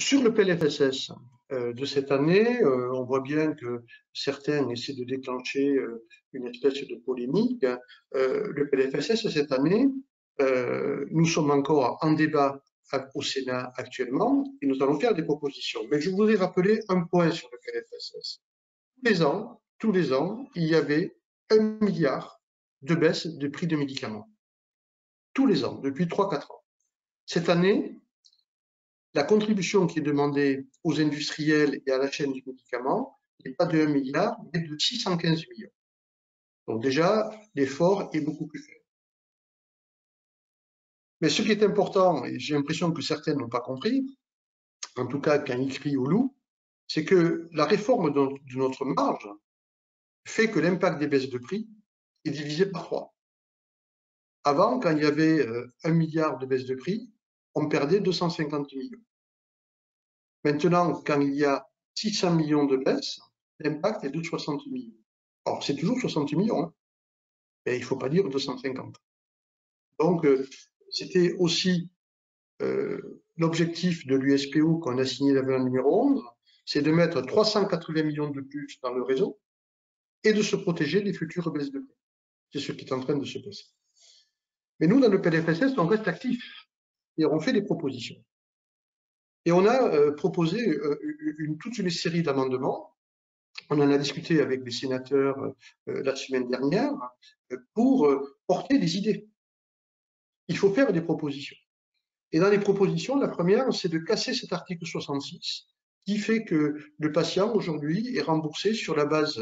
Sur le PLFSS de cette année, on voit bien que certains essaient de déclencher une espèce de polémique. Le PLFSS cette année, nous sommes encore en débat au Sénat actuellement et nous allons faire des propositions. Mais je voudrais rappeler un point sur le PLFSS. Tous les ans, il y avait 1 milliard de baisse de prix de médicaments. Tous les ans, depuis 3-4 ans. Cette année, la contribution qui est demandée aux industriels et à la chaîne du médicament n'est pas de 1 milliard, mais de 615 millions. Donc déjà, l'effort est beaucoup plus faible. Mais ce qui est important, et j'ai l'impression que certains n'ont pas compris, en tout cas quand ils crient au loup, c'est que la réforme de notre marge fait que l'impact des baisses de prix est divisé par 3. Avant, quand il y avait 1 milliard de baisse de prix, on perdait 250 millions. Maintenant, quand il y a 600 millions de baisse, l'impact est de 60 millions. Or, c'est toujours 60 millions, hein, mais il ne faut pas dire 250. Donc, c'était aussi l'objectif de l'USPO qu'on a signé l'avenant numéro 11, c'est de mettre 380 millions de plus dans le réseau et de se protéger des futures baisses de prix. C'est ce qui est en train de se passer. Mais nous, dans le PLFSS, on reste actifs et on fait des propositions. Et on a proposé toute une série d'amendements. On en a discuté avec les sénateurs la semaine dernière pour porter des idées. Il faut faire des propositions. Et dans les propositions, la première, c'est de casser cet article 66 qui fait que le patient aujourd'hui est remboursé sur la base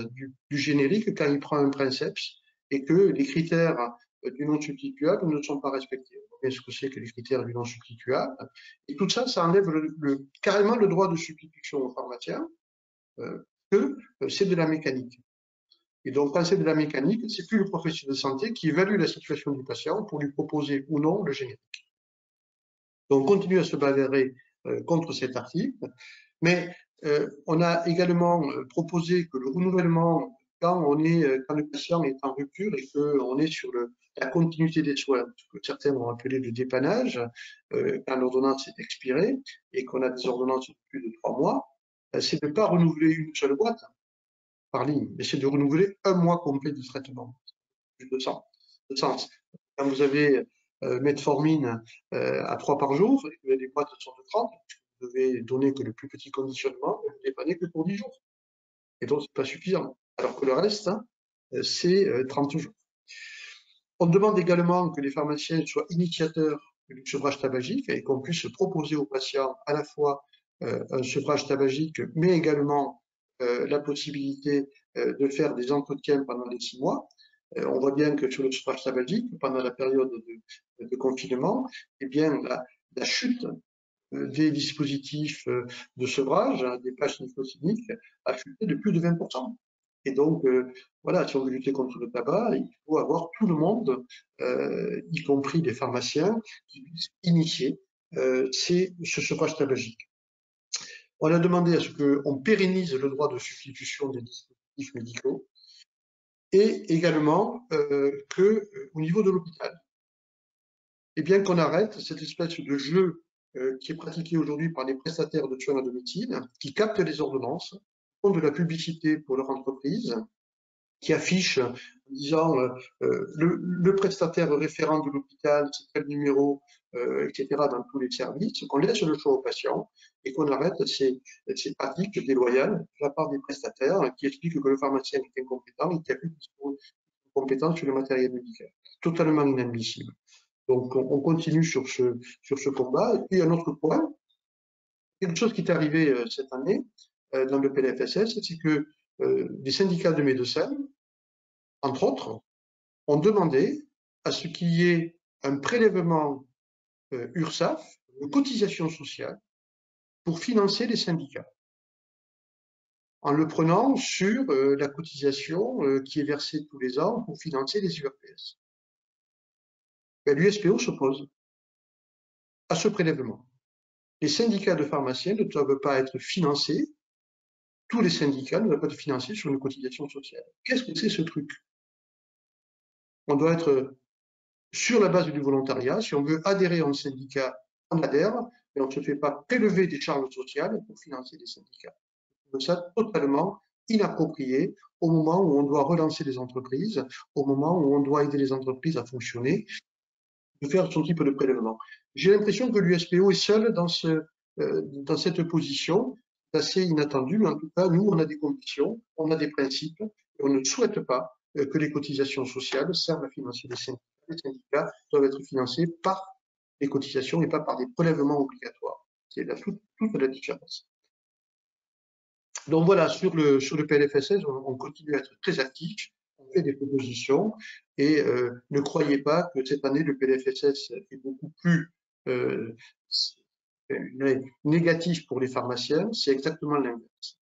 du générique quand il prend un princeps et que les critères du non substituable ne sont pas respectés. On voit ce que c'est que les critères du non substituable. Et tout ça, ça enlève carrément le droit de substitution aux pharmaciens, que c'est de la mécanique. Et donc, quand c'est de la mécanique, c'est plus le professionnel de santé qui évalue la situation du patient pour lui proposer ou non le générique. Donc, on continue à se bagarrer contre cet article, mais on a également proposé que le renouvellement, quand le patient est en rupture et qu'on est sur la continuité des soins, ce que certains ont appelé le dépannage, quand l'ordonnance est expirée et qu'on a des ordonnances de plus de 3 mois, c'est de ne pas renouveler une seule boîte par ligne, mais c'est de renouveler 1 mois complet de traitement. Plus de sens. Quand vous avez metformine à 3 par jour, et que les boîtes sont de 30, vous devez donner que le plus petit conditionnement, et vous ne dépannez que pour 10 jours. Et donc, ce n'est pas suffisant. Alors que le reste, hein, c'est 30 jours. On demande également que les pharmaciens soient initiateurs du sevrage tabagique et qu'on puisse proposer aux patients à la fois un sevrage tabagique, mais également la possibilité de faire des entretiens pendant les 6 mois. On voit bien que sur le sevrage tabagique, pendant la période de confinement, eh bien, la chute des dispositifs de sevrage, des plages nicotiniques, a chuté de plus de 20%. Et donc, voilà, si on veut lutter contre le tabac, il faut avoir tout le monde, y compris les pharmaciens, qui puissent initier ce sevrage tabagique. On a demandé à ce qu'on pérennise le droit de substitution des dispositifs médicaux et également qu'au niveau de l'hôpital, eh bien qu'on arrête cette espèce de jeu qui est pratiqué aujourd'hui par les prestataires de soins à domicile, qui captent les ordonnances, font de la publicité pour leur entreprise, qui affichent en disant le prestataire référent de l'hôpital, c'est tel numéro, etc. dans tous les services, qu'on laisse le choix aux patients et qu'on arrête ces pratiques déloyales de la part des prestataires qui expliquent que le pharmacien est incompétent et qu'il n'y a plus de compétence sur le matériel médical. Totalement inadmissible. Donc, on continue sur ce combat. Et puis, un autre point, quelque chose qui est arrivé cette année dans le PLFSS, c'est que des syndicats de médecins, entre autres, ont demandé à ce qu'il y ait un prélèvement URSSAF, une cotisation sociale, pour financer les syndicats, en le prenant sur la cotisation qui est versée tous les ans pour financer les URPS. L'USPO s'oppose à ce prélèvement. Les syndicats de pharmaciens ne doivent pas être financés, tous les syndicats ne doivent pas être financés sur une cotisation sociale. Qu'est-ce que c'est ce truc? On doit être sur la base du volontariat. Si on veut adhérer à un syndicat, on adhère. mais on ne se fait pas prélever des charges sociales pour financer des syndicats. Donc ça, totalement inapproprié au moment où on doit relancer les entreprises, au moment où on doit aider les entreprises à fonctionner, de faire son type de prélèvement. J'ai l'impression que l'USPO est seul dans cette position, c'est assez inattendu, mais en tout cas, nous, on a des conditions, on a des principes, et on ne souhaite pas que les cotisations sociales servent à financer les syndicats. Les syndicats doivent être financés par les cotisations et pas par des prélèvements obligatoires. C'est là toute la différence. Donc voilà, sur le PLFSS, on continue à être très actif, on fait des propositions et ne croyez pas que cette année, le PLFSS est beaucoup plus euh, négatif pour les pharmaciens, c'est exactement l'inverse.